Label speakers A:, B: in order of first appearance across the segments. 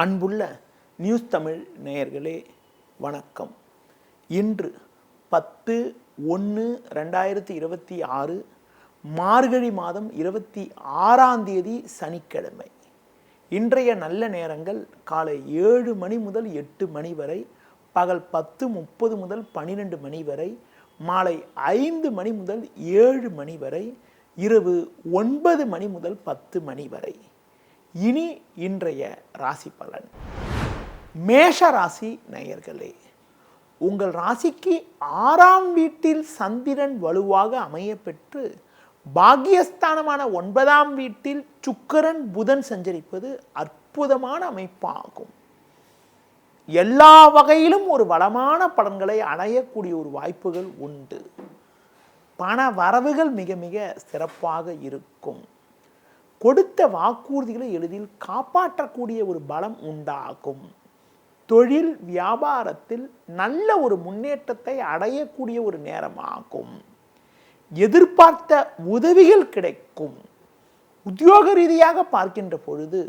A: அன்புள்ள நியூஸ் தமிழ் நேயர்களே வணக்கம். இன்று 10/1/2026 மார்கழி மாதம் 26ஆம் தேதி சனிக்கிழமை. இன்றைய நல்ல நேரங்கள் காலை 7 மணி முதல் 8 மணி வரை, பகல் 10:30 முதல் 12 மணி வரை, மாலை 5 மணி முதல் 7 மணி வரை, இரவு 9 மணி முதல் 10 மணி வரை. இனி இன்றைய ராசி பலன். மேஷ ராசி நேயர்களே, உங்கள் ராசிக்கு 6ஆம் வீட்டில் சந்திரன் வலுவாக அமைய பெற்று பாக்கியஸ்தானமான 9ஆம் வீட்டில் சுக்கிரன் புதன் சஞ்சரிப்பது அற்புதமான அமைப்பாகும். எல்லா வகையிலும் ஒரு வளமான பலன்களை அடையக்கூடிய ஒரு வாய்ப்புகள் உண்டு. பண வரவுகள் மிக மிக சிறப்பாக இருக்கும். கொடுத்த வாக்குறுதிகளை எளிதில் காப்பாற்றக்கூடிய ஒரு பலம் உண்டாகும். தொழில் வியாபாரத்தில் நல்ல ஒரு முன்னேற்றத்தை அடையக்கூடிய ஒரு நேரமாகும். எதிர்பார்த்த உதவிகள் கிடைக்கும். உத்தியோக ரீதியாக பார்க்கின்ற பொழுது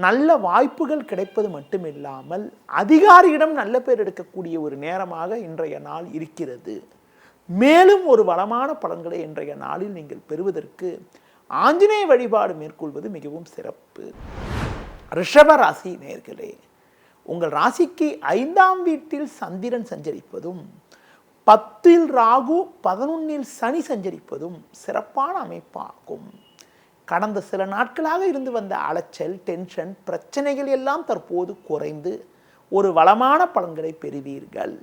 A: நல்ல வாய்ப்புகள் கிடைப்பது மட்டுமில்லாமல் அதிகாரியிடம் நல்ல பேர் எடுக்கக்கூடிய ஒரு நேரமாக இன்றைய நாள் இருக்கிறது. மேலும் ஒரு வளமான பலன்களை இன்றைய நாளில் நீங்கள் பெறுவதற்கு ஆஞ்சநேய வழிபாடு மேற்கொள்வது மிகவும் சிறப்பு. ரிஷப ராசி நேயர்களே, உங்கள் ராசிக்கு 5ஆம் வீட்டில் சந்திரன் சஞ்சரிப்பதும் 10இல் ராகு 11இல் சனி சஞ்சரிப்பதும் சிறப்பான அமைப்பாகும். கடந்த சில நாட்களாக இருந்து வந்த அலைச்சல், டென்ஷன், பிரச்சனைகள் எல்லாம் தற்போது குறைந்து ஒரு வளமான பலன்களை பெறுவீர்கள்.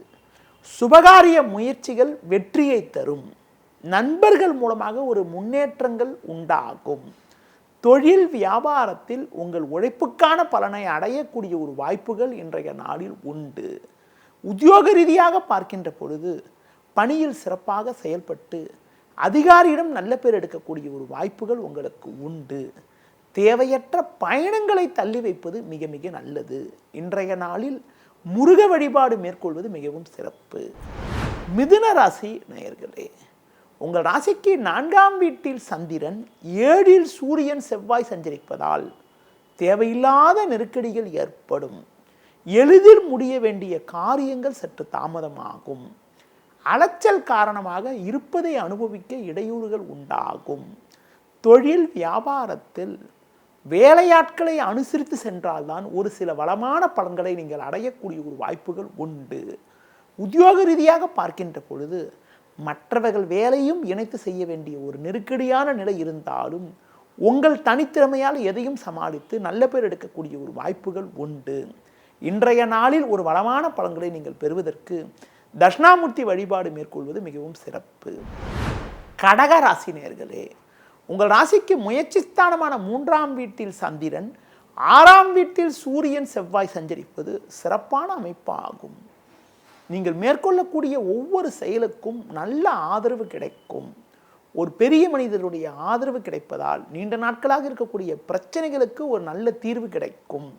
A: சுபகாரிய முயற்சிகள் வெற்றியை தரும். நண்பர்கள் மூலமாக ஒரு முன்னேற்றங்கள் உண்டாகும். தொழில் வியாபாரத்தில் உங்கள் உழைப்புக்கான பலனை அடையக்கூடிய ஒரு வாய்ப்புகள் இன்றைய நாளில் உண்டு. உத்தியோக ரீதியாக பார்க்கின்ற பொழுது பணியில் சிறப்பாக செயல்பட்டு அதிகாரியிடம் நல்ல பேர் எடுக்கக்கூடிய ஒரு வாய்ப்புகள் உங்களுக்கு உண்டு. தேவையற்ற பயணங்களை தள்ளி வைப்பது மிக மிக நல்லது. இன்றைய நாளில் முருக வழிபாடு மேற்கொள்வது மிகவும் சிறப்பு. மிதுன ராசி நேயர்களே, உங்கள் ராசிக்கு 4ஆம் வீட்டில் சந்திரன் 7இல் சூரியன் செவ்வாய் சஞ்சரிப்பதால் தேவையில்லாத நெருக்கடிகள் ஏற்படும். எளிதில் முடிய வேண்டிய காரியங்கள் சற்று தாமதமாகும். அலைச்சல் காரணமாக இருப்பதை அனுபவிக்க இடையூறுகள் உண்டாகும். தொழில் வியாபாரத்தில் வேலையாட்களை அனுசரித்து சென்றால்தான் ஒரு சில வளமான பலன்களை நீங்கள் அடையக்கூடிய ஒரு வாய்ப்புகள் உண்டு. உத்தியோக ரீதியாக பார்க்கின்ற பொழுது மற்றவர்கள் வேலையும் இணைத்து செய்ய வேண்டிய ஒரு நெருக்கடியான நிலை இருந்தாலும் உங்கள் தனித்திறமையால் எதையும் சமாளித்து நல்ல பேர் எடுக்கக்கூடிய ஒரு வாய்ப்புகள் உண்டு. இன்றைய நாளில் ஒரு வளமான பலன்களை நீங்கள் பெறுவதற்கு தட்சிணாமூர்த்தி வழிபாடு மேற்கொள்வது மிகவும் சிறப்பு. கடக ராசி நேயர்களே, உங்கள் ராசிக்கு முயற்சி ஸ்தானமான 3ஆம் வீட்டில் சந்திரன் 6ஆம் வீட்டில் சூரியன் செவ்வாய் சஞ்சரிப்பது சிறப்பான அமைப்பாகும். நீங்கள் மேற்கொள்ளக்கூடிய ஒவ்வொரு செயலுக்கும் நல்ல ஆதரவு கிடைக்கும். ஒரு பெரிய மனிதருடைய ஆதரவு கிடைப்பதால் நீண்ட நாட்களாக இருக்கக்கூடிய பிரச்சனைகளுக்கு ஒரு நல்ல தீர்வு கிடைக்கும்.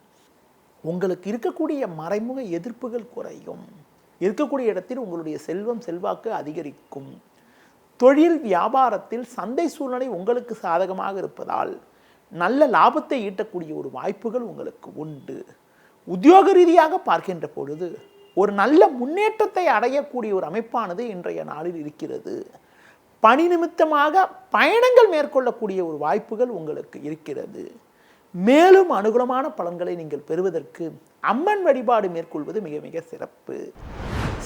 A: உங்களுக்கு இருக்கக்கூடிய மறைமுக எதிர்ப்புகள் குறையும். இருக்கக்கூடிய இடத்தில் உங்களுடைய செல்வம் செல்வாக்கு அதிகரிக்கும். தொழில் வியாபாரத்தில் சந்தை சூழ்நிலை உங்களுக்கு சாதகமாக இருப்பதால் நல்ல லாபத்தை ஈட்டக்கூடிய ஒரு வாய்ப்புகள் உங்களுக்கு உண்டு. உத்தியோக ரீதியாக பார்க்கின்ற பொழுது ஒரு நல்ல முன்னேற்றத்தை அடையக்கூடிய ஒரு அமைப்பானது இன்றைய நாளில் இருக்கிறது. பணி நிமித்தமாக பயணங்கள் மேற்கொள்ளக்கூடிய ஒரு வாய்ப்புகள் உங்களுக்கு இருக்கிறது. மேலும் அனுகூலமான பலன்களை நீங்கள் பெறுவதற்கு அம்மன் வழிபாடு மேற்கொள்வது மிக மிக சிறப்பு.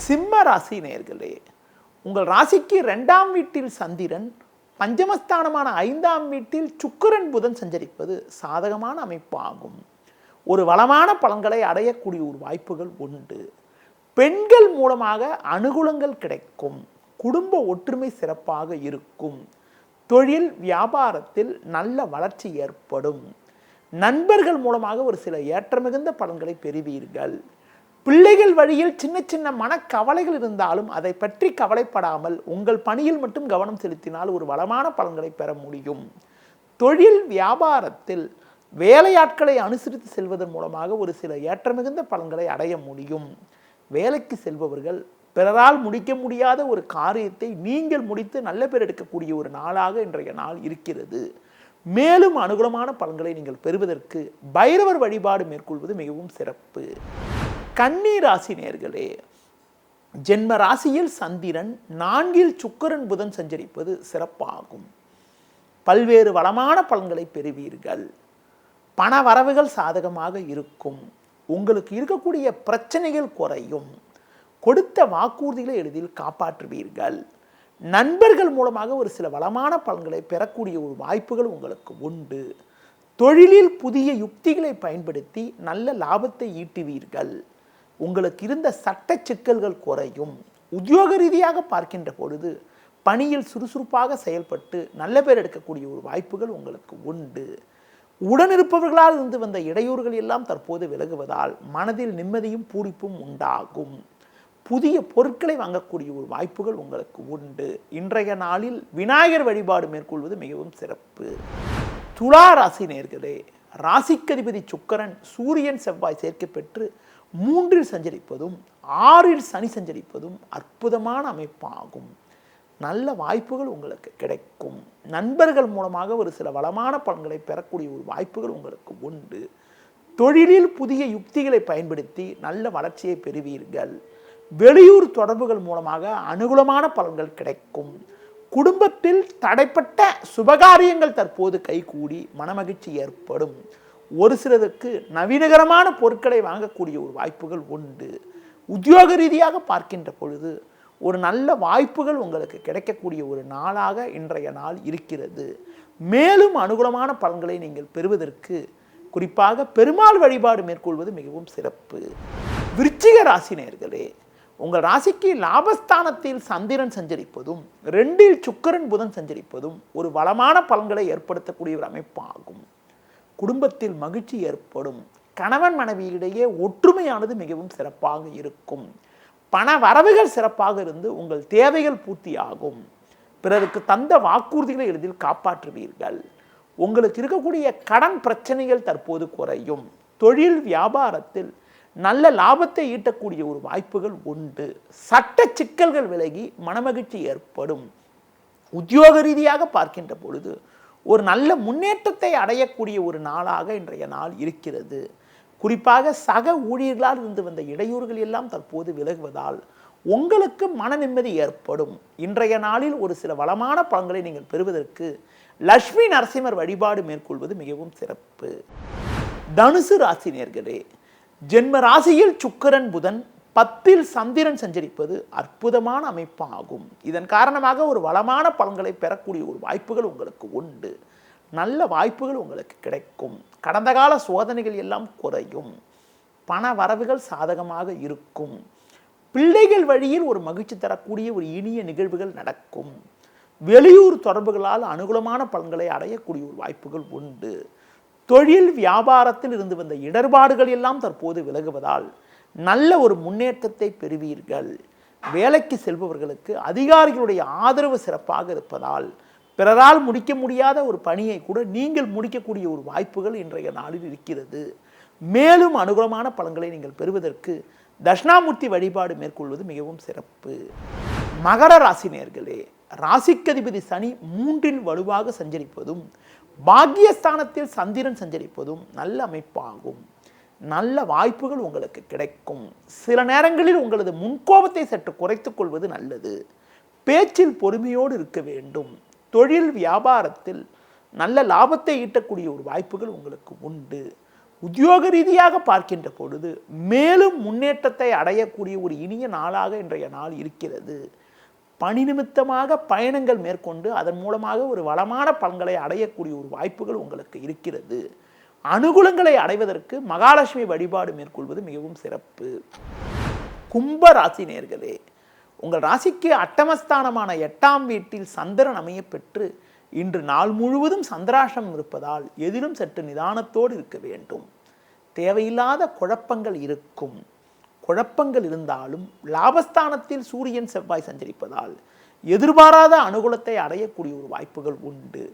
A: சிம்ம ராசி நேயர்களே, உங்கள் ராசிக்கு 2ஆம் வீட்டில் சந்திரன் பஞ்சமஸ்தானமான 5ஆம் வீட்டில் சுக்கிரன் புதன் சஞ்சரிப்பது சாதகமான அமைப்பாகும். ஒரு வளமான பலன்களை அடையக்கூடிய ஒரு வாய்ப்புகள் உண்டு. பெண்கள் மூலமாக அனுகூலங்கள் கிடைக்கும். குடும்ப ஒற்றுமை சிறப்பாக இருக்கும். தொழில் வியாபாரத்தில் நல்ல வளர்ச்சி ஏற்படும். நண்பர்கள் மூலமாக ஒரு சில ஏற்றமிகுந்த பலன்களை பெறுவீர்கள். பிள்ளைகள் வழியில் சின்ன சின்ன மனக்கவலைகள் இருந்தாலும் அதை பற்றி கவலைப்படாமல் உங்கள் பணியில் மட்டும் கவனம் செலுத்தினால் ஒரு வளமான பலன்களை பெற முடியும். தொழில் வியாபாரத்தில் வேலையாட்களை அனுசரித்து செல்வதன் மூலமாக ஒரு சில ஏற்றமிகுந்த பலன்களை அடைய முடியும். வேலைக்கு செல்பவர்கள் பிறரால் முடிக்க முடியாத ஒரு காரியத்தை நீங்கள் முடித்து நல்ல பேர் எடுக்கக்கூடிய ஒரு நாளாக இன்றைய நாள் இருக்கிறது. மேலும் அனுகூலமான பலன்களை நீங்கள் பெறுவதற்கு பைரவர் வழிபாடு மேற்கொள்வது மிகவும் சிறப்பு. கன்னி ராசி நேயர்களே, ஜென்ம ராசியில் சந்திரன், 4ல் சுக்கிரன் புதன் சஞ்சரிப்பது சிறப்பாகும். பல்வேறு வளமான பலன்களை பெறுவீர்கள். பண வரவுகள் சாதகமாக இருக்கும். உங்களுக்கு இருக்கக்கூடிய பிரச்சனைகள் குறையும். கொடுத்த வாக்குறுதிகளை எளிதில் காப்பாற்றுவீர்கள். நண்பர்கள் மூலமாக ஒரு சில வளமான பலன்களை பெறக்கூடிய ஒரு வாய்ப்புகள் உங்களுக்கு உண்டு. தொழிலில் புதிய யுக்திகளை பயன்படுத்தி நல்ல லாபத்தை ஈட்டுவீர்கள். உங்களுக்கு இருந்த சட்ட சிக்கல்கள் குறையும். உத்தியோக ரீதியாக பார்க்கின்ற பொழுது பணியில் சுறுசுறுப்பாக செயல்பட்டு நல்ல பேர் எடுக்கக்கூடிய ஒரு வாய்ப்புகள் உங்களுக்கு உண்டு. உடனிருப்பவர்களால் இருந்து வந்த இடையூறுகள் எல்லாம் தற்போது விலகுவதால் மனதில் நிம்மதியும் பூரிப்பும் உண்டாகும். புதிய பொருட்களை வாங்கக்கூடிய ஒரு வாய்ப்புகள் உங்களுக்கு உண்டு. இன்றைய நாளில் விநாயகர் வழிபாடு மேற்கொள்வது மிகவும் சிறப்பு. துலா ராசி நேயர்களே, ராசிக்கதிபதி சுக்கிரன், சூரியன், செவ்வாய் சேர்க்கை பெற்று 3ல் சஞ்சரிப்பதும் 6ல் சனி சஞ்சரிப்பதும் அற்புதமான அமைப்பாகும். நல்ல வாய்ப்புகள் உங்களுக்கு கிடைக்கும். நண்பர்கள் மூலமாக ஒரு சில வளமான பலன்களை பெறக்கூடிய ஒரு வாய்ப்புகள் உங்களுக்கு உண்டு. தொழிலில் புதிய யுக்திகளை பயன்படுத்தி நல்ல வளர்ச்சியை பெறுவீர்கள். வெளியூர் தொடர்புகள் மூலமாக அனுகூலமான பலன்கள் கிடைக்கும். குடும்பத்தில் தடைப்பட்ட சுபகாரியங்கள் தற்போது கைகூடி மனமகிழ்ச்சி ஏற்படும். ஒரு சிலருக்கு நவீனகரமான பொருட்களை வாங்கக்கூடிய ஒரு வாய்ப்புகள் உண்டு. உத்தியோக ரீதியாக பார்க்கின்ற பொழுது ஒரு நல்ல வாய்ப்புகள் உங்களுக்கு கிடைக்கக்கூடிய ஒரு நாளாக இன்றைய நாள் இருக்கிறது. மேலும் அனுகூலமான பலன்களை நீங்கள் பெறுவதற்கு குறிப்பாக பெருமாள் வழிபாடு மேற்கொள்வது மிகவும் சிறப்பு. விருச்சிக ராசி நேயர்களே, உங்கள் ராசிக்கு லாபஸ்தானத்தில் சந்திரன் சஞ்சரிப்பதும் 2ல் சுக்கிரன் புதன் சஞ்சரிப்பதும் ஒரு வளமான பலன்களை ஏற்படுத்தக்கூடிய ஒரு அமைப்பாகும். குடும்பத்தில் மகிழ்ச்சி ஏற்படும். கணவன் மனைவியிடையே ஒற்றுமையானது மிகவும் சிறப்பாக இருக்கும். பண வரவுகள் சிறப்பாக இருந்து உங்கள் தேவைகள் பூர்த்தியாகும். பிறருக்கு தந்த வாக்குறுதிகளை எளிதில் காப்பாற்றுவீர்கள். உங்களுக்கு இருக்கக்கூடிய கடன் பிரச்சனைகள் தற்போது குறையும். தொழில் வியாபாரத்தில் நல்ல லாபத்தை ஈட்டக்கூடிய ஒரு வாய்ப்புகள் உண்டு. சட்ட சிக்கல்கள் விலகி மனமகிழ்ச்சி ஏற்படும். உத்தியோக ரீதியாக பார்க்கின்ற பொழுது ஒரு நல்ல முன்னேற்றத்தை அடையக்கூடிய ஒரு நாளாக இன்றைய நாள் இருக்கிறது. குறிப்பாக சக ஊழியர்களால் இருந்து வந்த இடையூறுகள் எல்லாம் தற்போது விலகுவதால் உங்களுக்கு மன நிம்மதி ஏற்படும். இன்றைய நாளில் ஒரு சில வளமான பலன்களை நீங்கள் பெறுவதற்கு லட்சுமி நரசிம்மர் வழிபாடு மேற்கொள்வது மிகவும் சிறப்பு. தனுசு ராசி நேயர்களே, ஜென்ம ராசியில் சுக்கிரன் புதன், 10ல் சந்திரன் சஞ்சரிப்பது அற்புதமான அமைப்பாகும். இதன் காரணமாக ஒரு வளமான பலன்களை பெறக்கூடிய ஒரு வாய்ப்புகள் உங்களுக்கு உண்டு. நல்ல வாய்ப்புகள் உங்களுக்கு கிடைக்கும். கடந்த கால சோதனைகள் எல்லாம் குறையும். பண வரவுகள் சாதகமாக இருக்கும். பிள்ளைகள் வழியில் ஒரு மகிழ்ச்சி தரக்கூடிய ஒரு இனிய நிகழ்வுகள் நடக்கும். வெளியூர் தொடர்புகளால் அனுகூலமான பலன்களை அடையக்கூடிய ஒரு வாய்ப்புகள் உண்டு. தொழில் வியாபாரத்தில் இருந்து வந்த இடர்பாடுகள் எல்லாம் தற்போது விலகுவதால் நல்ல ஒரு முன்னேற்றத்தை பெறுவீர்கள். வேலைக்கு செல்பவர்களுக்கு அதிகாரிகளுடைய ஆதரவு சிறப்பாக இருப்பதால் பிறரால் முடிக்க முடியாத ஒரு பணியை கூட நீங்கள் முடிக்கக்கூடிய ஒரு வாய்ப்புகள் இன்றைய நாளில் இருக்கிறது. மேலும் அனுகூலமான பலன்களை நீங்கள் பெறுவதற்கு தட்சிணாமூர்த்தி வழிபாடு மேற்கொள்வது மிகவும் சிறப்பு. மகர ராசி நேயர்களே, ராசிக்கதிபதி சனி 3ல் வலுவாக சஞ்சரிப்பதும் பாக்கியஸ்தானத்தில் சந்திரன் சஞ்சரிப்பதும் நல்ல அமைப்பாகும். நல்ல வாய்ப்புகள் உங்களுக்கு கிடைக்கும். சில நேரங்களில் உங்களது முன்கோபத்தை சற்று குறைத்துக் கொள்வது நல்லது. பேச்சில் பொறுமையோடு இருக்க வேண்டும். தொழில் வியாபாரத்தில் நல்ல லாபத்தை ஈட்டக்கூடிய ஒரு வாய்ப்புகள் உங்களுக்கு உண்டு. உத்தியோக ரீதியாக பார்க்கின்ற பொழுது மேலும் முன்னேற்றத்தை அடையக்கூடிய ஒரு இனிய நாளாக இன்றைய நாள் இருக்கிறது. பணி நிமித்தமாக பயணங்கள் மேற்கொண்டு அதன் மூலமாக ஒரு வளமான பலன்களை அடையக்கூடிய ஒரு வாய்ப்புகள் உங்களுக்கு இருக்கிறது. அனுகூலங்களை அடைவதற்கு மகாலட்சுமி வழிபாடு மேற்கொள்வது மிகவும் சிறப்பு. கும்ப ராசி நேயர்களே, உங்கள் ராசிக்கு அட்டமஸ்தானமான 8ஆம் வீட்டில் சந்திரன் அமைய பெற்று இன்று நாள் முழுவதும் சந்திராஷ்டமம் இருப்பதால் எதிலும் சற்று நிதானத்தோடு இருக்க வேண்டும். தேவையில்லாத குழப்பங்கள் இருக்கும். குழப்பங்கள் இருந்தாலும் லாபஸ்தானத்தில் சூரியன் செவ்வாய் சஞ்சரிப்பதால் எதிர்பாராத அனுகூலத்தை அடையக்கூடிய ஒரு வாய்ப்புகள் உண்டு.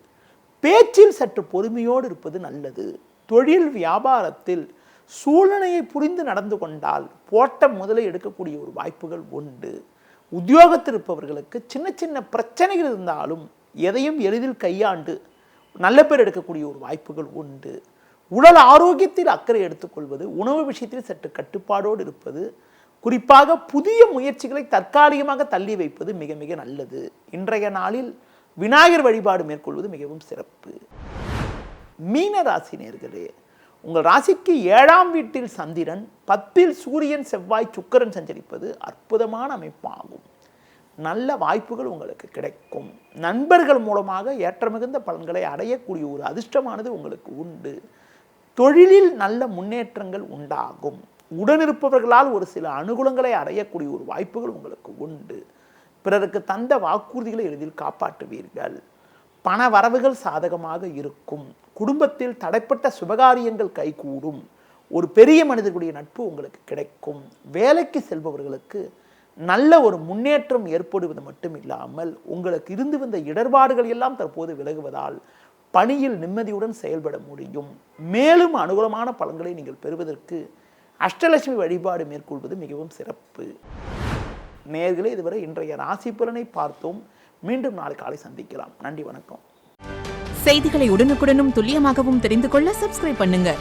A: பேச்சில் சற்று பொறுமையோடு இருப்பது நல்லது. தொழில் வியாபாரத்தில் சூழ்நிலையை புரிந்து நடந்து கொண்டால் போட்ட முதலை எடுக்கக்கூடிய ஒரு வாய்ப்புகள் உண்டு. உத்தியோகத்தில் இருப்பவர்களுக்கு சின்ன சின்ன பிரச்சனைகள் இருந்தாலும் எதையும் எளிதில் கையாண்டு நல்ல பேர் எடுக்கக்கூடிய ஒரு வாய்ப்புகள் உண்டு. உடல் ஆரோக்கியத்தில் அக்கறை எடுத்துக்கொள்வது, உணவு விஷயத்தில் சற்று கட்டுப்பாடோடு இருப்பது, குறிப்பாக புதிய முயற்சிகளை தற்காலிகமாக தள்ளி வைப்பது மிக மிக நல்லது. இன்றைய நாளில் விநாயகர் வழிபாடு மேற்கொள்வது மிகவும் சிறப்பு. மீன ராசி நேயர்களே, உங்கள் ராசிக்கு 7ஆம் வீட்டில் சந்திரன், 10ல் சூரியன், செவ்வாய், சுக்கிரன் சஞ்சரிப்பது அற்புதமான அமைப்பாகும். நல்ல வாய்ப்புகள் உங்களுக்கு கிடைக்கும். நண்பர்கள் மூலமாக ஏற்ற மிகுந்த பலன்களை அடையக்கூடிய ஒரு அதிர்ஷ்டமானது உங்களுக்கு உண்டு. தொழிலில் நல்ல முன்னேற்றங்கள் உண்டாகும். உடனிருப்பவர்களால் ஒரு சில அனுகூலங்களை அடையக்கூடிய ஒரு வாய்ப்புகள் உங்களுக்கு உண்டு. பிறருக்கு தந்த வாக்குறுதிகளை எளிதில் காப்பாற்றுவீர்கள். பண வரவுகள் சாதகமாக இருக்கும். குடும்பத்தில் தடைப்பட்ட சுபகாரியங்கள் கைகூடும். ஒரு பெரிய மனிதர்களுடைய நட்பு உங்களுக்கு கிடைக்கும். வேலைக்கு செல்பவர்களுக்கு நல்ல ஒரு முன்னேற்றம் ஏற்படுவது மட்டும் இல்லாமல் உங்களுக்கு இருந்து வந்த இடர்பாடுகள் எல்லாம் தற்போது விலகுவதால் பணியில் நிம்மதியுடன் செயல்பட முடியும். மேலும் அனுகூலமான பலன்களை நீங்கள் பெறுவதற்கு அஷ்டலட்சுமி வழிபாடு மேற்கொள்வது மிகவும் சிறப்பு. நேயர்களே, இதுவரை இன்றைய ராசி பலனை பார்த்தோம். மீண்டும் நாளை காலை சந்திக்கலாம். நன்றி, வணக்கம்.
B: செய்திகளை உடனுக்குடனும் துல்லியமாகவும் தெரிந்து கொள்ள சப்ஸ்கிரைப் பண்ணுங்க.